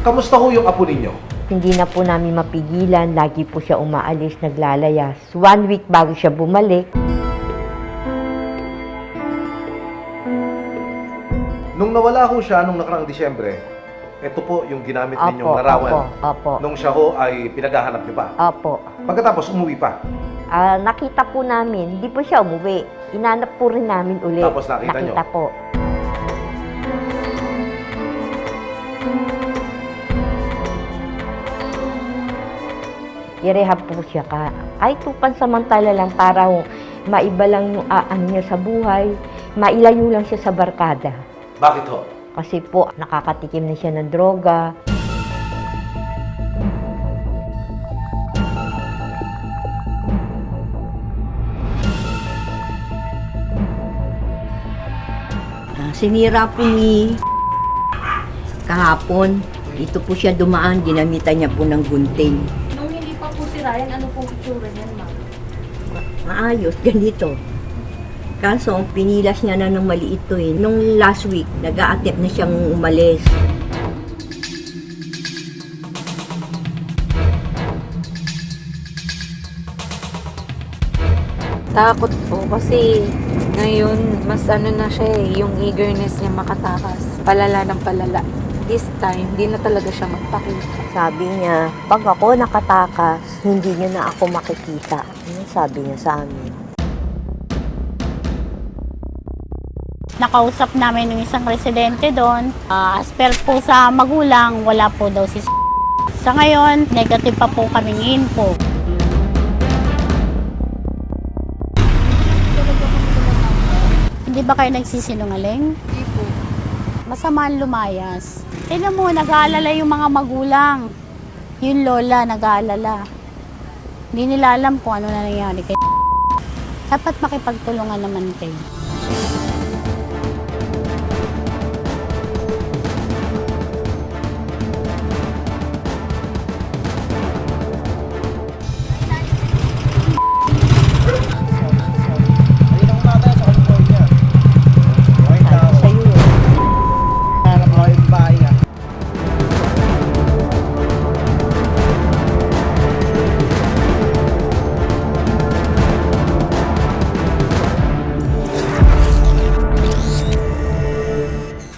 Kamusta ho yung apo ninyo? Hindi na po namin mapigilan. Lagi po siya umaalis, naglalayas. 1 week bago siya bumalik. Nung nawala ho siya nung nakaraang Disyembre, ito po yung ginamit ninyong larawan. Opo. Nung siya ho ay pinaghahanap niyo pa. Opo. Pagkatapos umuwi pa. Nakita po namin, hindi po siya umuwi. Inanap po rin namin ulit. Tapos nakita nyo? po. I-rehab po siya kahit po pansamantala lang para maiba lang yung ano niya sa buhay, mailayo lang siya sa barkada. Bakit ho? Kasi po, nakakatikim na siya ng droga. Sinira po ni kahapon. Dito po siya dumaan, ginamitan niya po ng gunting. Nung hindi pa po si Ryan, ano pong itsura niyan, ma'am? Maayos, ganito. Kaso, pinilas niya na ng maliit to eh. Nung last week, nag-a-attempt na siyang umalis. Takot po kasi ngayon mas ano na siya eh, yung eagerness niya makatakas. Palala ng palala. This time, hindi na talaga siya magpakita. Sabi niya, pag ako nakatakas, hindi niya na ako makikita. Ano sabi niya sa amin? Nakausap namin ng isang residente doon. As per po sa magulang, wala po daw si Sa ngayon, negative pa po kaming info. Hindi ba kayo nagsisinungaling? Hindi po. Masama ang lumayas. Tignan mo, nag-aalala yung mga magulang. Yung lola, nag-aalala. Hindi nila alam kung ano na nangyari kay Dapat makipagtulungan naman kayo.